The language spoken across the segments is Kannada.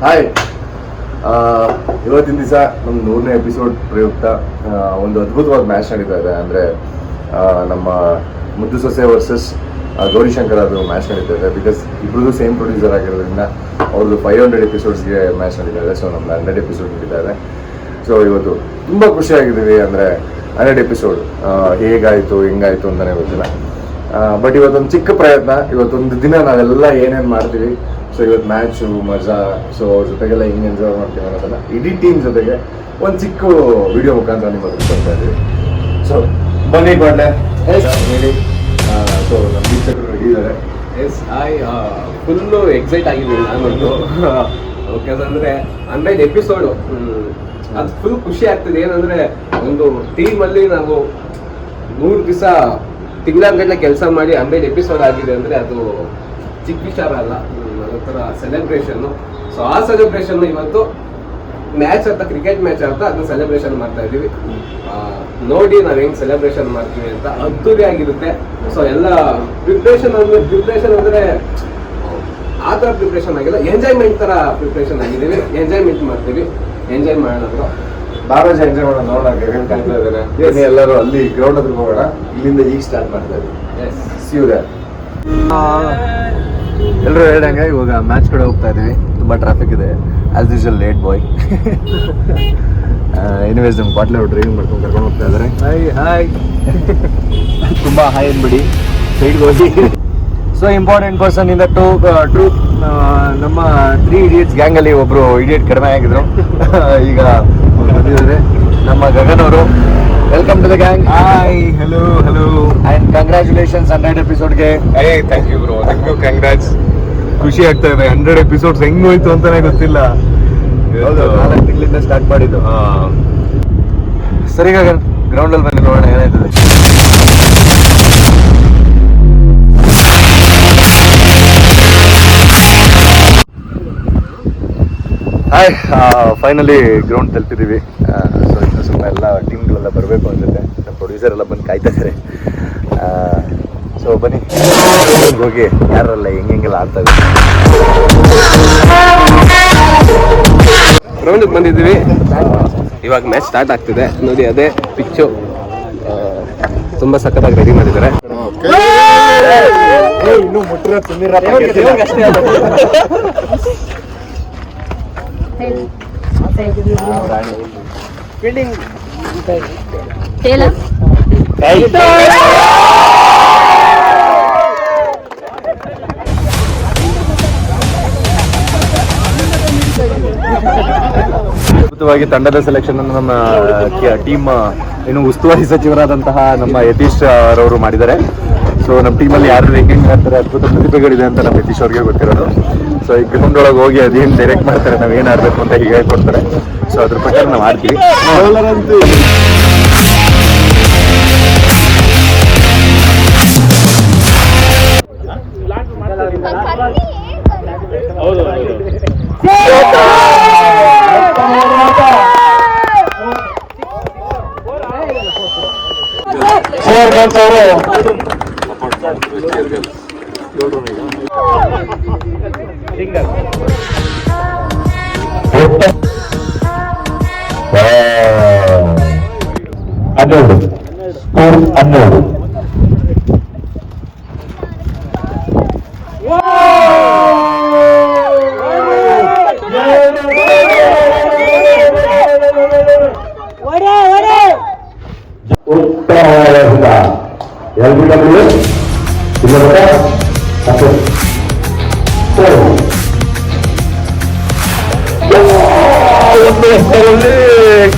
ಹಾಯ್, ಇವತ್ತಿನ ದಿವಸ ನಮ್ಮ 100ನೇ ಎಪಿಸೋಡ್ ಪ್ರಯುಕ್ತ ಒಂದು ಅದ್ಭುತವಾದ ಮ್ಯಾಚ್ ನಡೀತಾ ಇದೆ. ಅಂದರೆ ನಮ್ಮ ಮುದ್ದು ಸೊಸೆ ವರ್ಸಸ್ ಗೌರಿಶಂಕರ್ ಅದು ಮ್ಯಾಚ್ ನಡೀತಾ ಇದೆ. ಬಿಕಾಸ್ ಇಬ್ಬರದು ಸೇಮ್ ಪ್ರೊಡ್ಯೂಸರ್ ಆಗಿರೋದ್ರಿಂದ ಅವ್ರದ್ದು 500 ಎಪಿಸೋಡ್ಸ್ಗೆ ಮ್ಯಾಚ್ ನಡೀತಾ ಇದೆ. ಸೊ ನಮ್ದು 100 ಎಪಿಸೋಡ್ ನಡೀತಾ ಇದೆ. ಸೊ ಇವತ್ತು ತುಂಬ ಖುಷಿಯಾಗಿದ್ದೀವಿ. ಅಂದರೆ 100 ಎಪಿಸೋಡ್ ಹೇಗಾಯಿತು ಹೆಂಗಾಯಿತು ಅಂತಲೇ ಗೊತ್ತಿಲ್ಲ. ಬಟ್ ಇವತ್ತೊಂದು ಚಿಕ್ಕ ಪ್ರಯತ್ನ, ಇವತ್ತೊಂದು ದಿನ ನಾವೆಲ್ಲ ಏನೇನು ಮಾಡ್ತೀವಿ. ಸೊ ಇವತ್ತು ಮ್ಯಾಚು ಮಜಾ, ಸೊ ಅವ್ರ ಜೊತೆಗೆಲ್ಲ ಹಿಂಗೆ ಎಂಜಾಯ್ ಮಾಡ್ತೀವಿ ಅನ್ನೋದನ್ನ ಇಡೀ ಟೀಮ್ ಜೊತೆಗೆ ಒಂದು ಚಿಕ್ಕ ವಿಡಿಯೋ ಮುಖಾಂತರ ನಿಮ್ಮ ಹತ್ರ ಬರ್ತಾ ಇದ್ದೀವಿ. ಸೊ ಬನ್ನಿ ಕೊಡ್ಲೆ ಹೇಳಿ. ಸೊ ನಮ್ಮ ವೀಕ್ಷಕರು ರೆಡಿ ಇದ್ದಾರೆ. ಎಸ್ ಹಾಯ್, ಫುಲ್ಲು ಎಕ್ಸೈಟ್ ಆಗಿದ್ದೀನಿ ನಾನೊಂದು. ಓಕೆ, ಅದಂದರೆ 100 ಎಪಿಸೋಡು, ಅದು ಫುಲ್ ಖುಷಿ ಆಗ್ತದೆ. ಏನಂದರೆ ಒಂದು ಟೀಮಲ್ಲಿ ನಾವು 100 ದಿವಸ ತಿಂಗಳಗಟ್ಟಲೆ ಕೆಲಸ ಮಾಡಿ 100 ಎಪಿಸೋಡ್ ಆಗಿದೆ ಅಂದರೆ ಅದು ಚಿಕ್ಕ ವಿಚಾರ ಅಲ್ಲ. ಅದೊಂಥರ ಸೆಲೆಬ್ರೇಷನ್ನು. ಸೊ ಆ ಸೆಲೆಬ್ರೇಷನ್ ಇವತ್ತು ಮ್ಯಾಚ್ ಅಂತ, ಕ್ರಿಕೆಟ್ ಮ್ಯಾಚ್ ಅಂತ ಅದನ್ನ ಸೆಲೆಬ್ರೇಷನ್ ಮಾಡ್ತಾ ಇದ್ದೀವಿ. ನೋಡಿ ನಾವು ಹೆಂಗೆ ಸೆಲೆಬ್ರೇಷನ್ ಮಾಡ್ತೀವಿ ಅಂತ ಅದ್ದೂರಿ ಆಗಿರುತ್ತೆ. ಸೊ ಎಲ್ಲ ಪ್ರಿಪ್ರೇಷನ್ ಅಂದರೆ ಆ ಥರ ಪ್ರಿಪ್ರೇಷನ್ ಆಗಿಲ್ಲ, ಎಂಜಾಯ್ಮೆಂಟ್ ಥರ ಪ್ರಿಪ್ರೇಷನ್ ಆಗಿದ್ದೀವಿ. ಎಂಜಾಯ್ಮೆಂಟ್ ಮಾಡ್ತೀವಿ, ಎಂಜಾಯ್ ಮಾಡೋಣ. ಬಾರಾಜ ಎಂಜಾಯ್ ಮಾಡೋಣ. ನೋಡೋಣ ಗಗನ್ ಕಾಣ್ತಾ ಇದ್ದಾನೆ. ಎಲ್ಲರೂ ಅಲ್ಲಿ ಗ್ರೌಂಡ್ ಹತ್ರ ಹೋಗೋಣ. ಇಲ್ಲಿಂದ ಈಗ ಸ್ಟಾರ್ಟ್ ಮಾಡ್ತಾ ಇದ್ದೀವಿ. Yes, see you there. ಎಲ್ಲರೂ ಹೇಳ್ದಂಗೆ ಇವಾಗ ಮ್ಯಾಚ್ ಕಡೆ ಹೋಗ್ತಾ ಇದ್ದೀವಿ. ತುಂಬ ಟ್ರಾಫಿಕ್ ಇದೆ, ಆಸ್ ಯೂಶುವಲ್ ಲೇಟ್ ಬಾಯ್. ಎನಿವೇಸ್ ನಮ್ಮ ಬಾಟ್ಲೆ ಅವ್ರು ಡ್ರೈವಿಂಗ್ ಮಾಡ್ಕೊಂಡು ಕರ್ಕೊಂಡು ಹೋಗ್ತಾ ಇದ್ದಾರೆ. ಹಾಯ್ ತುಂಬ ಹಾಯ್ ಅಂದ್ಬಿಡಿ, ಸೈಡ್ಗೆ ಹೋಗಿ. So important person in the troupe, ನಮ್ಮ 3 Idiots ಗ್ಯಾಂಗಲ್ಲಿ ಒಬ್ಬರು ಇಡಿಯಟ್ ಕಡಿಮೆ ಆಗಿದ್ರು. ಈಗ ಬಂದಿದ್ದಾರೆ ನಮ್ಮ ಗಗನ್ ಅವರು. Welcome to the gang. Hi, hello and congratulations 100 ಎಪಿಸೋಡ್ಗೆ. ಥ್ಯಾಂಕ್ ಯು ಬ್ರೋ, ನಿಮಗೂ ಕಂಗ್ರಾಟ್ಸ್. ಖುಷಿ ಆಗ್ತಾ ಇದೆ. 100 ಎಪಿಸೋಡ್ಸ್ ಹೆಂಗ್ ಹೋಯ್ತು ಅಂತಾನೆ ಗೊತ್ತಿಲ್ಲ. ಹೌದು, 4 ತಿಂಗಳಿಂದ ಸ್ಟಾರ್ಟ್ ಮಾಡಿದ್ದು. ಸರಿ ಗಗನ್, ಗ್ರೌಂಡಲ್ಲಿ ಬನ್ನಿ ನೋಡೋಣ ಏನಾಯ್ತದೆ. ಹಾಯ್, ಫೈನಲಿ ಗ್ರೌಂಡ್ ತಲುಪಿದ್ದೀವಿ. ಸೊ ಇನ್ನು ಸುಮ್ಮನೆ ಎಲ್ಲ ಟೀಮ್ಗಳೆಲ್ಲ ಬರಬೇಕು ಅನ್ಸುತ್ತೆ. ನಮ್ಮ ಪ್ರೊಡ್ಯೂಸರ್ ಎಲ್ಲ ಬಂದು ಕಾಯ್ತಾ ಇದ್ದಾರೆ. ಸೊ ಬನ್ನಿ ಹೋಗಿ ಯಾರೆಲ್ಲ ಹೆಂಗೆಲ್ಲ ಆಡ್ತಾ ಇದ್ದಾರೆ. ಗ್ರೌಂಡಿಗೆ ಬಂದಿದ್ದೀವಿ. ಇವಾಗ ಮ್ಯಾಚ್ ಸ್ಟಾರ್ಟ್ ಆಗ್ತಿದೆ. ನೋಡಿ, ಅದೇ ಪಿಚ್ಚು ತುಂಬ ಸಖತ್ತಾಗಿ ರೆಡಿ ಮಾಡಿದ್ದಾರೆ. ಇನ್ನು ಮುಟ್ರ ಅದ್ಭುತವಾಗಿ ತಂಡದ ಸೆಲೆಕ್ಷನ್ ಅನ್ನು ನಮ್ಮ ಟೀಮ್ ಇನ್ನು ಉಸ್ತುವಾರಿ ಸಚಿವರಾದಂತಹ ನಮ್ಮ ಯತೀಶ್ ಅವರು ಮಾಡಿದ್ದಾರೆ. ಸೊ ನಮ್ಮ ಟೀಮಲ್ಲಿ ಯಾರು ಹೆಂಗೆ ಆಡ್ತಾರೆ, ಅದ್ಭುತ ಪ್ರತಿಭೆಗಳಿದೆ ಅಂತ ನಮ್ಮ ಯತೀಶ್ ಅವ್ರಿಗೆ ಗೊತ್ತಿರೋದು. ಸೊ ಈ ಗ್ರೌಂಡ್ ಒಳಗೆ ಹೋಗಿ ಅದೇನು ಡೈರೆಕ್ಟ್ ಮಾಡ್ತಾರೆ, ನಾವೇನು ಆಡಬೇಕು ಅಂತ ಹೀಗೆ ಹೇಳ್ಕೊಡ್ತಾರೆ. ಸೊ ಅದ್ರ ಪ್ರಕಾರ ನಾವು ಆಡ್ತೀವಿ.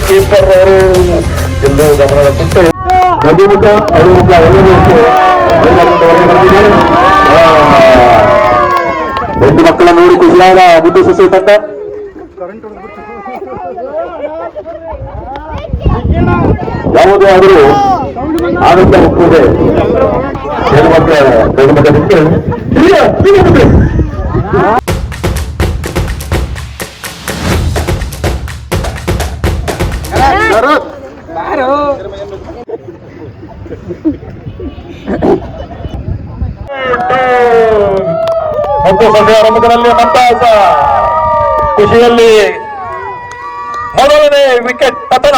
ಕೀಪರ್ ಅವರು ಎಲ್ಲೋ ಗಮನ ಕೊಟ್ಟು ಗಡಿಮುಖ ಹೆಣ್ಣು ಮಕ್ಕಳ ನೋಡಿ ಖುಷಿಯಾದ ಮುದ್ದು ಸೊಸೆ ತಂಡ. ಯಾವುದೇ ಆದರೂ ಆನಂದ ಹುಟ್ಟುತ್ತದೆ. ಹೆಣ್ಣು ಮಕ್ಕಳ ಗಂಡು ಮಕ್ಕಳಿಗೆ ಮತ್ತು ಸಂಜೆ ಆರಂಭದಲ್ಲಿ ಮಂತಾಸ ಖುಷಿಯಲ್ಲಿ ಮೊದಲನೇ ವಿಕೆಟ್ ಪತನ.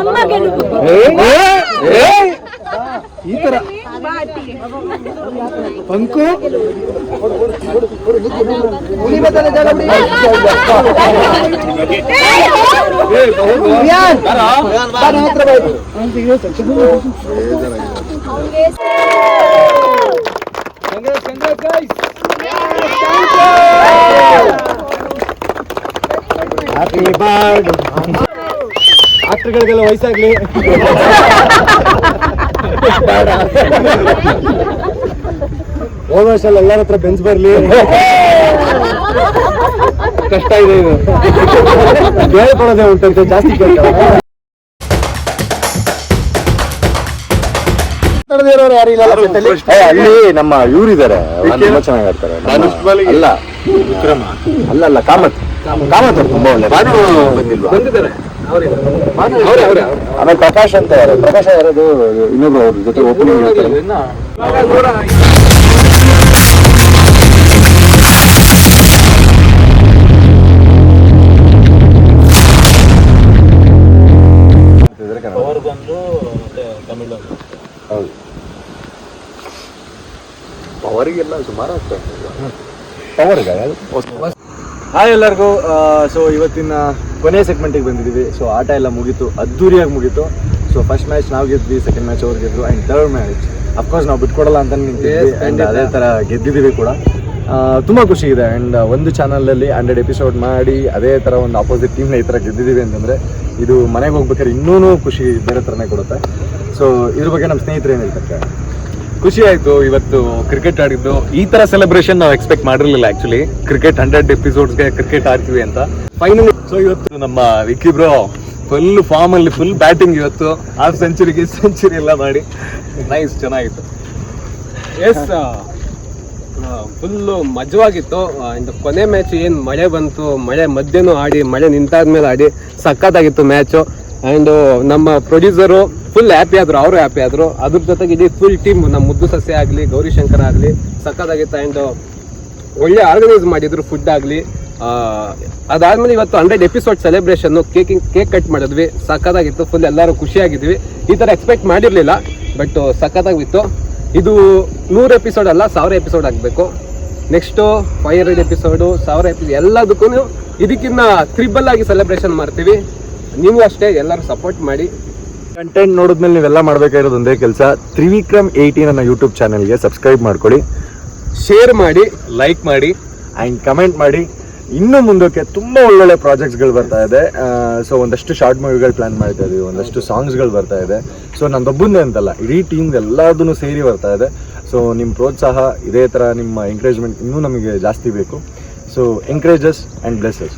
ನಮ್ಮ ಗೆಲುವು ಈ ತರ ಪಂಕು ಆಕ್ಟರ್ಗಳಿಗೆಲ್ಲ ವಯಸ್ಸಾಗ್ಲಿ. ಹೋದ ವರ್ಷ ಎಲ್ಲರ ಹತ್ರ ಬೆಂಚ್ ಬರ್ಲಿ. ಕಷ್ಟ ಇದೆ ಇದು, ಕೇಳ್ಕೊಳ್ಳೋದೇ ಉಂಟಂತೆ, ಜಾಸ್ತಿ ಕೇಳ್ತಾರೆ. ಅಲ್ಲಿ ನಮ್ಮ ಇವ್ರಿದ್ದಾರೆ, ತುಂಬಾ ಚೆನ್ನಾಗಿ ಆಡ್ತಾರೆ. ಅಲ್ಲ ಕಾಮತ್ ಅವ್ರು ತುಂಬಾ ಒಳ್ಳೆ. ಬಂದಿದ್ದಾರೆ ಆಮೇಲೆ ಪ್ರಕಾಶ್ ಅಂತ ಪ್ರಕಾಶ್ ಯಾರದು ಇನ್ನೊಬ್ರು ಅವ್ರ ಜೊತೆ ಓಪನಿಂಗ್ ಹೇಳ್ತಾರೆ. ಹೌದು, ಪವರಿಗೆಲ್ಲ ಸುಮಾರು ಆಗ್ತದೆ. ಪವರ್ಗ ಹಾಯ್ ಎಲ್ಲರಿಗೂ. ಸೊ ಇವತ್ತಿನ ಕೊನೆಯ ಸೆಗ್ಮೆಂಟಿಗೆ ಬಂದಿದ್ದೀವಿ. ಸೊ ಆಟ ಎಲ್ಲ ಮುಗೀತು, ಅದ್ದೂರಿಯಾಗಿ ಮುಗೀತು. ಸೊ ಫಸ್ಟ್ ಮ್ಯಾಚ್ ನಾವು ಗೆದ್ವಿ, ಸೆಕೆಂಡ್ ಮ್ಯಾಚ್ ಅವ್ರು ಗೆದ್ರು, ಆ್ಯಂಡ್ ಥರ್ಡ್ ಮ್ಯಾಚ್ ಅಫ್ಕೋರ್ಸ್ ನಾವು ಬಿಟ್ಕೊಡಲ್ಲ ಅಂತ ನಿಂತಿದ್ವಿ, ಆ್ಯಂಡ್ ಅದೇ ಥರ ಗೆದ್ದಿದ್ದೀವಿ ಕೂಡ. ತುಂಬ ಖುಷಿ ಇದೆ. ಆ್ಯಂಡ್ ಒಂದು ಚಾನಲಲ್ಲಿ 100 ಎಪಿಸೋಡ್ ಮಾಡಿ ಅದೇ ಥರ ಒಂದು ಆಪೋಸಿಟ್ ಟೀಮ್ನ ಈ ಥರ ಗೆದ್ದಿದ್ದೀವಿ ಅಂತಂದರೆ ಇದು ಮನೆಗೆ ಹೋಗ್ಬೇಕಾದ್ರೆ ಇನ್ನೂ ಖುಷಿ ಬೇರೆ ಥರನೇ ಕೊಡುತ್ತೆ. ಸೊ ಇದ್ರ ಬಗ್ಗೆ ನಮ್ಮ ಸ್ನೇಹಿತರು ಏನು ಹೇಳ್ತಾರೆ? ಖುಷಿ ಆಯ್ತು. ಇವತ್ತು ಕ್ರಿಕೆಟ್ ಆಡಿದ್ದು ಈ ತರ ಸೆಲೆಬ್ರೇಷನ್ ನಾವು ಎಕ್ಸ್ಪೆಕ್ಟ್ ಮಾಡಿರ್ಲಿಲ್ಲ. ಆಕ್ಚುಲಿ ಕ್ರಿಕೆಟ್ 100 ಎಪಿಸೋಡ್ಸ್ಗೆ ಕ್ರಿಕೆಟ್ ಆಡ್ತೀವಿ ಅಂತ ಫೈನಲ್. ಸೊ ಇವತ್ತು ನಮ್ಮ ವಿಕ್ಕಿ ಬ್ರೋ ಫುಲ್ ಫಾರ್ಮ್ ಅಲ್ಲಿ, ಫುಲ್ ಬ್ಯಾಟಿಂಗ್. ಇವತ್ತು ಹಾಫ್ ಸೆಂಚುರಿಗೆ ಸೆಂಚುರಿ ಎಲ್ಲ ಮಾಡಿ ನೈಸ್, ಚೆನ್ನಾಗಿತ್ತು. ಎಸ್, ಫುಲ್ಲು ಮಜವಾಗಿತ್ತು. ಆ್ಯಂಡ್ ಕೊನೆ ಮ್ಯಾಚ್ ಏನು ಮಳೆ ಬಂತು, ಮಳೆ ಮಧ್ಯನೂ ಆಡಿ, ಮಳೆ ನಿಂತಾದ್ಮೇಲೆ ಆಡಿ ಸಖತ್ತಾಗಿತ್ತು ಮ್ಯಾಚು. ಆ್ಯಂಡ್ ನಮ್ಮ ಪ್ರೊಡ್ಯೂಸರು ಫುಲ್ ಹ್ಯಾಪಿ ಆದರು, ಅವರು ಹ್ಯಾಪಿ ಆದರು. ಅದ್ರ ಜೊತೆಗೆ ಇಡೀ ಫುಲ್ ಟೀಮ್, ನಮ್ಮ ಮುದ್ದು ಸಸ್ಯ ಆಗಲಿ, ಗೌರಿಶಂಕರ್ ಆಗಲಿ ಸಖತ್ತಾಗಿತ್ತು. ಆ್ಯಂಡ್ ಒಳ್ಳೆ ಆರ್ಗನೈಸ್ ಮಾಡಿದ್ರು, ಫುಡ್ ಆಗಲಿ. ಅದಾದಮೇಲೆ ಇವತ್ತು 100 ಎಪಿಸೋಡ್ ಸೆಲೆಬ್ರೇಷನ್ನು, ಕೇಕ್ ಕಟ್ ಮಾಡಿದ್ವಿ, ಸಖತ್ತಾಗಿತ್ತು. ಫುಲ್ ಎಲ್ಲರೂ ಖುಷಿಯಾಗಿದ್ವಿ. ಈ ಥರ ಎಕ್ಸ್ಪೆಕ್ಟ್ ಮಾಡಿರಲಿಲ್ಲ, ಬಟ್ ಸಖತ್ತಾಗಿತ್ತು. ಇದು 100 ಎಪಿಸೋಡ್ ಅಲ್ಲ, 1000 ಎಪಿಸೋಡ್ ಆಗಬೇಕು. ನೆಕ್ಸ್ಟು 500 ಎಪಿಸೋಡು, 1000 ಎಪಿಸೋಡ್, ಎಲ್ಲದಕ್ಕೂ ಇದಕ್ಕಿಂತ ತ್ರಿಬಲ್ ಆಗಿ ಸೆಲೆಬ್ರೇಷನ್ ಮಾಡ್ತೀವಿ. ನೀವು ಅಷ್ಟೇ ಎಲ್ಲರೂ ಸಪೋರ್ಟ್ ಮಾಡಿ. ಕಂಟೆಂಟ್ ನೋಡಿದ್ಮೇಲೆ ನೀವೆಲ್ಲ ಮಾಡಬೇಕಾಗಿರೋದು ಒಂದೇ ಕೆಲಸ, ತ್ರಿವಿಕ್ರಮ್ 18 ನನ್ನ ಯೂಟ್ಯೂಬ್ ಚಾನಲ್ಗೆ ಸಬ್ಸ್ಕ್ರೈಬ್ ಮಾಡ್ಕೊಳ್ಳಿ, ಶೇರ್ ಮಾಡಿ, ಲೈಕ್ ಮಾಡಿ, ಆ್ಯಂಡ್ ಕಮೆಂಟ್ ಮಾಡಿ. ಇನ್ನು ಮುಂದಕ್ಕೆ ತುಂಬ ಒಳ್ಳೊಳ್ಳೆ ಪ್ರಾಜೆಕ್ಟ್ಸ್ಗಳು ಬರ್ತಾ ಇದೆ. ಸೊ ಒಂದಷ್ಟು ಶಾರ್ಟ್ ಮೂವಿಗಳು ಪ್ಲ್ಯಾನ್ ಮಾಡ್ತಾ ಇದ್ದೀವಿ, ಒಂದಷ್ಟು ಸಾಂಗ್ಸ್ಗಳು ಬರ್ತಾ ಇದೆ. ಸೊ ನಂದೊಬ್ಬಂದೇ ಅಂತಲ್ಲ, ಇಡೀ ಟೀಮ್ ಎಲ್ಲದನ್ನು ಸೇರಿ ಬರ್ತಾ ಇದೆ. ಸೊ ನಿಮ್ಮ ಪ್ರೋತ್ಸಾಹ, ಇದೇ ಥರ ನಿಮ್ಮ ಎಂಕರೇಜ್ಮೆಂಟ್ ಇನ್ನೂ ನಮಗೆ ಜಾಸ್ತಿ ಬೇಕು. So ಎಂಕರೇಜಸ್ and blesses.